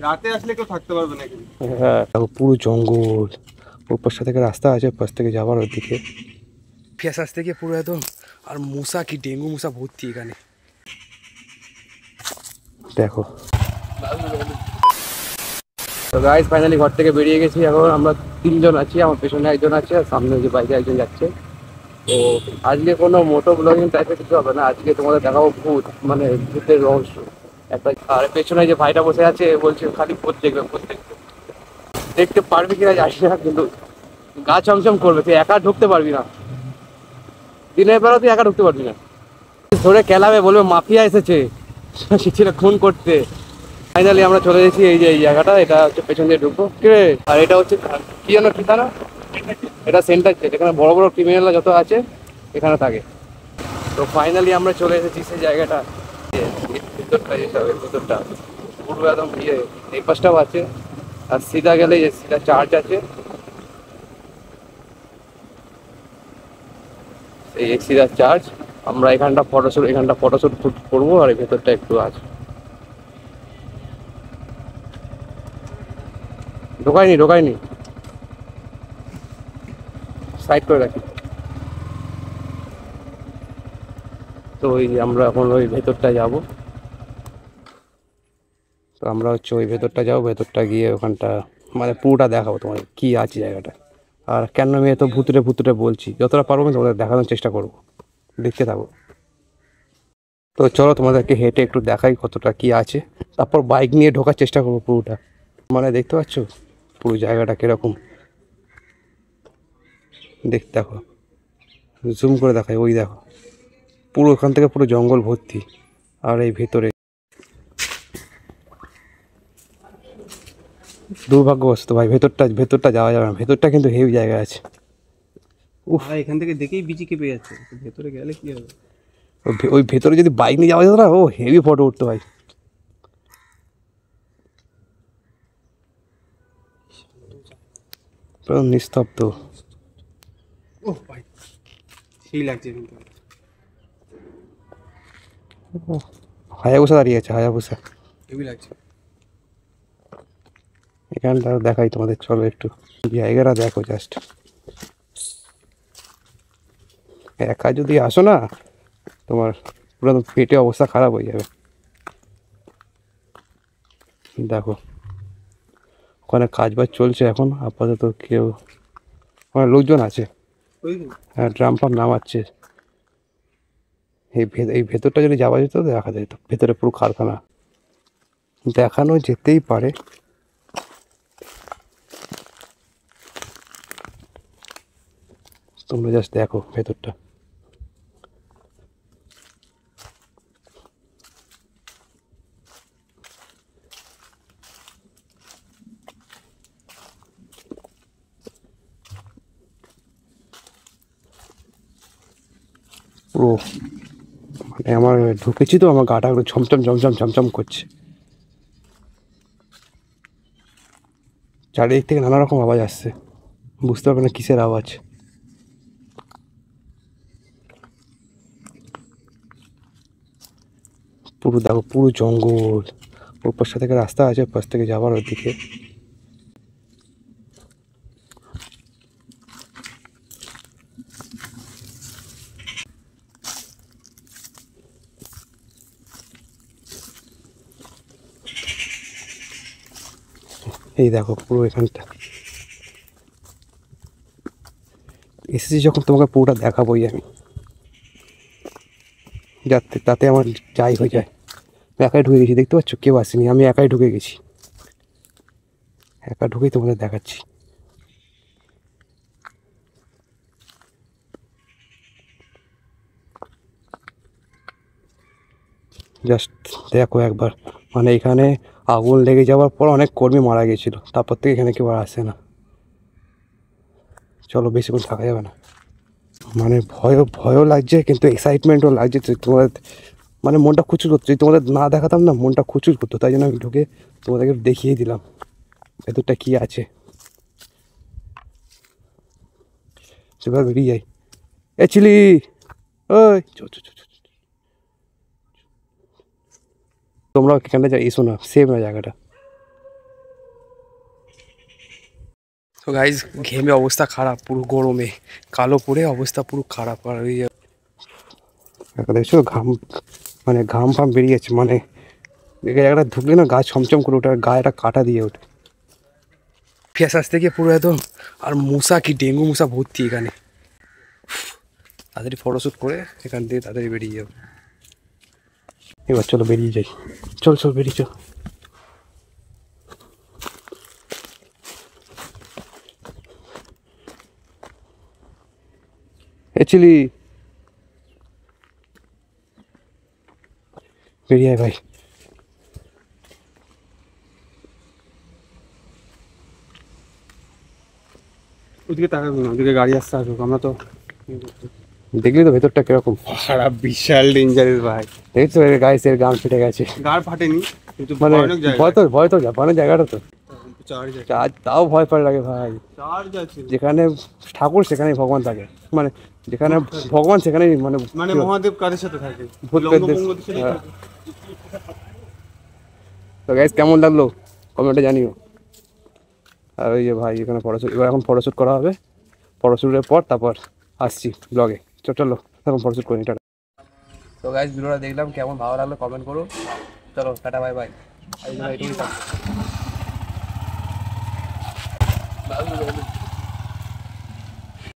রাতে আসলে কেউ থাকতে পারবে না এখানে। হ্যাঁ পুরো জঙ্গল, ওর পাশে থেকে রাস্তা আছে, ওর পাশ থেকে যাবার ওদিকে ফেসাস থেকে পুরো একদম। আর মশা, কি ডেঙ্গু মশা ভর্তি এখানে দেখো। তো গাইস ফাইনালি ঘর থেকে বেরিয়ে গেছি। এখন আমরা তিনজন আছি, আমার পেছনে একজন আছে আর সামনে যে বাইকে একজন যাচ্ছে। তো আজকে কোনো মোটো ব্লগিং টাইপের কিছু হবে না, আজকে তোমাদের দেখাবো ভূত, মানে ভূতের রহস্য একটা। আর পেছনে যে ভাইটা বসে আছে বলছে খালি ভূত দেখবে, ভূত দেখবে। দেখতে পারবি কিনা জানি না, কিন্তু গা চমচম করবে, তুই একা ঢুকতে পারবি না, দিনের বেলা তুই একা ঢুকতে পারবি না। ধরে খেলাবে, বলবে মাফিয়া এসেছে সেটা খুন করতে। ফাইনালি আমরা চলে এসেছি এই যে এই জায়গাটা, এটা হচ্ছে পেছন দিয়ে ঢুকবো কে। আর এটা হচ্ছে কি যেন কি থানা, এটা সেন্টার জেল, এখানে বড় বড় ক্রিমিনালরা যত আছে এখানে থাকে। তো ফাইনালি আমরা চলে এসেছি সেই জায়গাটা, ভিতরটা যেতে হবে, ভিতরটা পুরো একদম ইয়ে, এই পাশটাও আছে। আর সিধা গেলে যে সিধা চার্চ আছে, এই সিধা চার্চ। আমরা এখানটা ফটোশুট করবো, আর এই ভেতরটা একটু আছে। ঢোকাইনি সাইড করে রাখি। তো ওই আমরা এখন ওই ভেতরটা যাব। তো আমরা হচ্ছে ওই ভেতরটা যাবো, ভেতরটা গিয়ে ওখানটা মানে পুরোটা দেখাবো তোমাদের কি আছে জায়গাটা। আর কেন আমি এত ভুতুরে বলছি, যতটা পারবো আমি তোমাদের দেখানোর চেষ্টা করবো, দেখতে থাকো। তো চলো তোমাদেরকে হেঁটে একটু দেখাই কতটা কি আছে, তারপর বাইক নিয়ে ঢোকার চেষ্টা করবো পুরোটা। মানে দেখতে পাচ্ছ পুরো জায়গাটা কিরকম, দেখতে দেখো, জুম করে দেখাই, ওই দেখো পুরো ওখান থেকে পুরো জঙ্গল ভর্তি। আর এই ভেতরে দুর্ভাগ্যবশত ভাই ভেতরটা যাওয়া যাবে না, ভেতরটা কিন্তু হেভি জায়গা আছে। উফ, এখান থেকে দেখেই বিচি কেঁপে যাচ্ছে, ভেতরে গেলে কি হবে? ওই ভেতরে যদি বাইক নিয়ে যাওয়া যেত না, ও হেভি ফটো উঠতো ভাই। পুরো নিস্তব্ধ। ও ভাই, সেই লাগছে কিন্তু। হায়াবুসা দাঁড়িয়ে আছে, হায়াবুসা। হেভি লাগছে। এখানটা দেখাই তোমাদের, চলো একটু জায়গাটা দেখো জাস্ট। একা যদি আসো না, তোমার পুরো পেটে অবস্থা খারাপ হয়ে যাবে। দেখো ওখানে কাজ বাজ চলছে এখন আপাতত, কেউ ওখানে লোকজন আছে। হ্যাঁ, ড্রাম ফাম নামাচ্ছে। এই ভেতরটা যদি যাওয়া যেত দেখা যেত, ভেতরে পুরো কারখানা দেখানো যেতেই পারে। তোমরা জাস্ট দেখো ভেতরটা। পুরো মানে আমার ঢুকেছি তো, আমার গাটা একটু ঝমঝম করছে। চারিদিক থেকে নানা রকম আওয়াজ আসছে, বুঝতে পারবে না কিসের আওয়াজ। পুরো দেখো পুরো জঙ্গল, ওর পাশে থেকে রাস্তা আছে, ওর পাশ থেকে যাবার ওদিকে। এই দেখো পুরো এখানটা এসেছি যখন, তোমাকে পুরোটা দেখাবোই আমি, যাতে তাতে আমার যাই হয়ে যায়। একাই ঢুকে গেছি, দেখতে পাচ্ছ কেউ আসেনি, আমি একাই ঢুকে গেছি, একা ঢুকেই তোমাদের দেখাচ্ছি। জাস্ট দেখো একবার, মানে এখানে আগুন লেগে যাওয়ার পর অনেক কর্মী মারা গেছিলো, তারপর থেকে এখানে কেউ আর আসে না। চলো বেশিক্ষণ থাকা যাবে না, মানে ভয়ও লাগছে কিন্তু এক্সাইটমেন্টও লাগছে। তোমাদের মানে মনটা খুচুর করতো, যদি তোমাদের না দেখাতাম না মনটা খুচুর করতো, তাই জন্য আমি ঢুকে তোমাদেরকে দেখিয়ে দিলাম ভেতরটা কী আছে। সেভাবে বেরিয়ে যাই। এ চিলি, ওই তোমরা এখানটা যাই, এসো না, সেম না জায়গাটা। তো গাইজ ঘেমে অবস্থা খারাপ, পুরো গরমে কালো পড়ে অবস্থা পুরো খারাপ। আর ওই দেখছো ঘাম, মানে ঘাম ফাম বেরিয়েছে, মানে এই জায়গাটা ঢুকলে না গা ছমছম করে ওঠে, আর গায়েটা কাটা দিয়ে ওঠে। ফেস আসতে গিয়ে পুরো একদম, আর মশা কি ডেঙ্গু মশা ভর্তি এখানে। তাড়াতাড়ি ফটোশ্যুট করে এখান থেকে তাড়াতাড়ি বেরিয়ে যাবো। এবার চলো বেরিয়ে যাই, চল চল বেরিয়ে চল। অ্যাকচুয়ালি বেরিয়ে আয় ভাই। ওদিকে তাকাবি না, ওদিকে গাড়ি আসতে আসুক, আমরা তো দেখলি তো ভেতরটা কিরকম খারাপ, বিশাল ডেঞ্জারেস ভাই। দেখছো গাইস, এর গান ফেটে গেছে। গাড় ফাটেনি কিন্তু মানে ভয়ানক জায়গা। ভয় তো জাপানের জায়গাটা তো, চার্জ আছে, তাও ভয় পায় লাগে ভাই। চার্জ আছে। যেখানে ঠাকুর সেখানেই ভগবান থাকে, মানে যেখানে ভগবান সেখানেই মানে মানে মহাদেব কাদের সাথে থাকে? ভূত প্রেতদের। লঙ্গভঙ্গদের সাথেই হ্যাঁ। থাকে। তো গাইস কেমন লাগলো কমেন্টে জানিও। আর ওই যে ভাই এখানে ফটোশ্যুট, এবার এখন ফটোশ্যুট করা হবে, ফটোশ্যুটের পর তারপর আসছি ব্লগে। চলো এখন ফটোশ্যুট করি, টাটা। তো গাইস ভিডিওটা দেখলাম, কেমন ভালো লাগলো কমেন্ট করো। চলো টাটা বাই বাই। এইটুকুই থাকবে।